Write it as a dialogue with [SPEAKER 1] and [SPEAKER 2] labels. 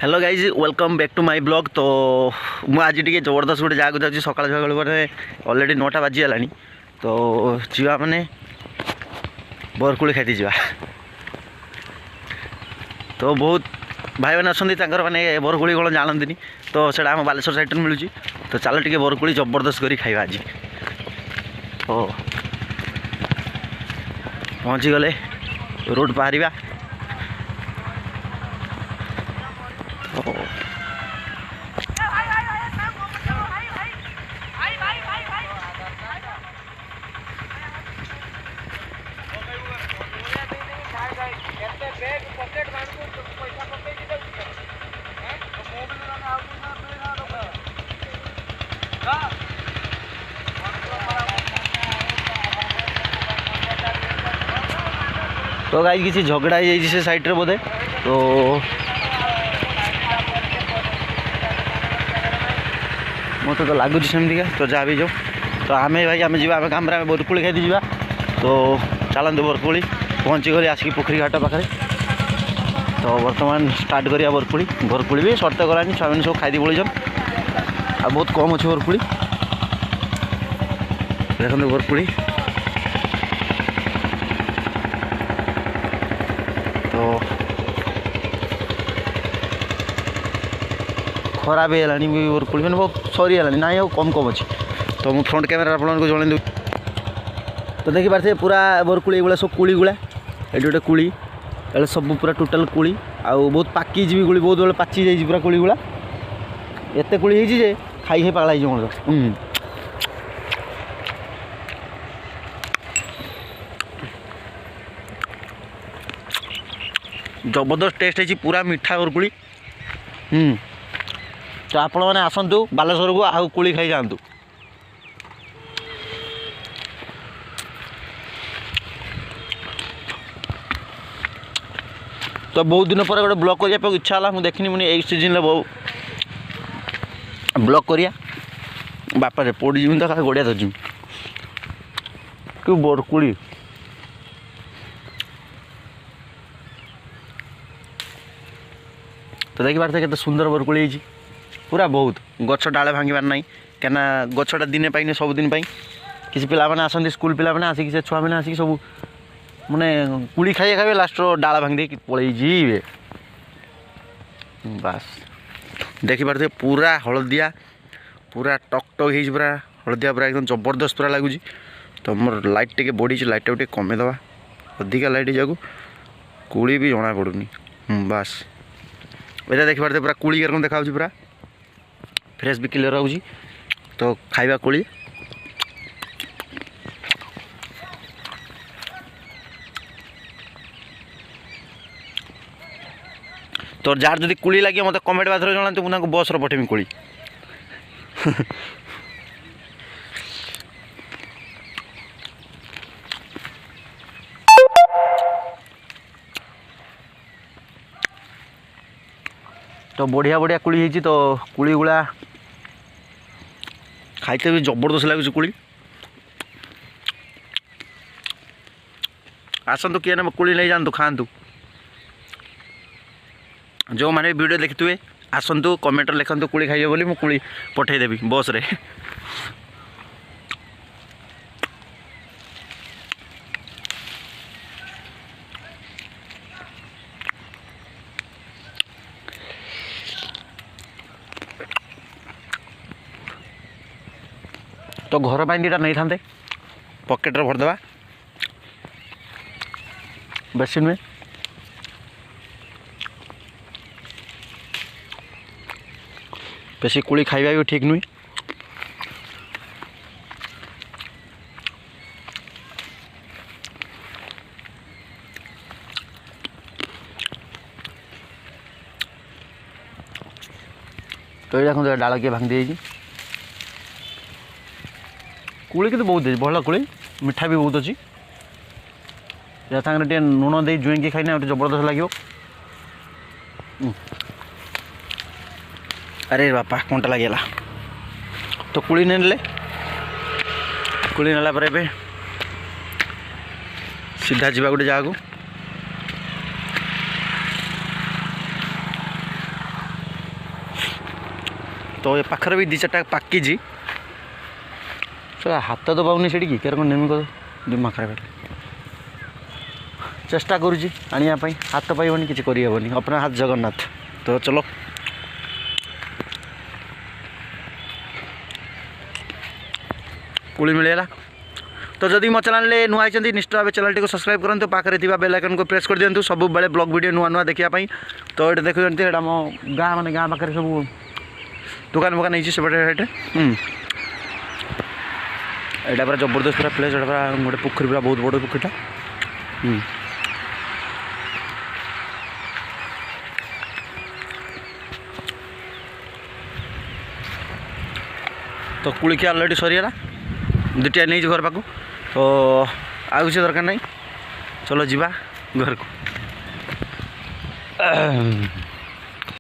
[SPEAKER 1] Hello guys welcome back to my blog. तो मुझे T जबरदस्त गोटे जगह जाऊँगी सकाल सकाल मैंने अलरेडी 9टा बाजीगला तो जा मैंने बरकुली खाई जा तो बहुत भाई मैंने अच्छा मैंने बरकुली कौन जानती तो से आम बालेश्वर साइड मिलूँ तो चलो टे बरकुली जबरदस्त कर खाଇବା आज तो पहुँची गले रोड बाहर तो गाई किसी झगड़ा ही से साइड रे बोधे तो मत तो लगुच सेमती तो जहाँ भी जाओ तो आम भाई आम जा काम बरकुली खाई जा तो चलते बरकुली पहुँची गली आसिक पोखरी घाट पाखे तो बर्तमान स्टार्ट करिया बरकुली बरकुली भी सर्त गलानी छुआ मैंने सब खाई पड़ीछन आ बहुत कम अच्छे बरकुली देखते बरकुली तो खराब है बरकुली मैंने बहुत सरी है ना कम कम अच्छी तो मुझे फ्रंट कैमेरा आपको जन दूँ तो देखी पारे पूरा बरकुली ये सब कुली गुला ये गोटे कुली ये सब पूरा टोटाल कुली आउ बहुत पाकी भी गुली बहुत बड़े पाची जाइए पूरा कुली गुला एत कुली होती खाई पागला हो जबरदस्त टेस्ट है पूरा मीठा बरकुली तो आपण मैंने आसतु बालेश्वर को आउ कुली खाई जातु तो बहुत दिन पर गोटे ब्लॉग करने इच्छा है मुझे देखनी मुझे सीजन ब्लॉग करिया बापा पड़ी जी तो गड़िया धरजी कि बरकुली तो देखी पारे के सुंदर बरकुली पूरा बहुत गछ डाले भांगार ना क्या गछटा दिने पाई सबुदिन किसी पिला मैंने आसती स्कूल पिला मैंने आसिक से छुआ मैंने आसिक सब मैंने कुड़ी खाइए खाइए लास्ट डाला भांगी दे पलि जी बास देखी पारे पूरा हलदिया पूरा टकटक हो पूरा हलदिया पूरा एकदम जबरदस्त पूरा लगुच तो मोर लाइट टे बढ़ी लाइट टे कमेदवा अधिका लाइट जाकू कुड़ी भी जना पड़ूनी बास ये देखी पारे पूरा कुड़ी कम देखा पूरा फ्रेश भी क्लियर हो तो खाइबा कुड़ी तो जार जदि कुली लगे मत कमेंट बाधर जनाते मुझे बस पठेमी कुली तो बढ़िया बढ़िया कुली होती तो कुली गुला खाइते भी जबरदस्त लगुच कुली आसतु किए ना कुली नहीं जातु खातु जो मैंने वीडियो देखते हुए आसतु कमेंट लिखु कुली खाइए बोली मुझे कुली पठेदेवी बस रे तो घर पर दीटा नहीं था पकेट रे भरदेवा बेसिन में बेसी कुली खाइबा भी ठीक नुई तो ये देखो डाल किए भांगी दी कुली के बहुत भल कुली मिठा भी बहुत अच्छी या टे लुण दे जुएं खाइना जबरदस्त लगे अरे बापा कंटा लगे तो कुली ने कुली नाला सीधा जा गोटे जगह तो ये पाखर भी 2-4टा पाकिजी हाथ तो पाऊनी से केर कौन नेमी कर दिमाग खराब चेष्टा करुँची आने हाथ पाइबनी किसी करहबनी अपना हाथ जगन्नाथ। तो चलो कुली मिलगला। तो जदि मो चैनल नुआ निश्चित भाव चैनल को सब्सक्राइब करूँ पाखे थी बेल आइकन को प्रेस कर दिंतु सब बेले ब्लॉग वीडियो नुआ नुआ देखापी। तो ये देखुं ये मो गाँ मैंने गाँ पाखे सब दुकान फुकान नहीं सेपटे यहाँ पूरा जबरदस्त पूरा प्लेस पूरा गोटे पोखरी पूरा बहुत बड़ पोखरीटा। तो कुलिखिया अलरेडी सरीगला 2टा नहीं घर पाक। तो आउ किसी दरकार नहीं चलो जीवा घर को।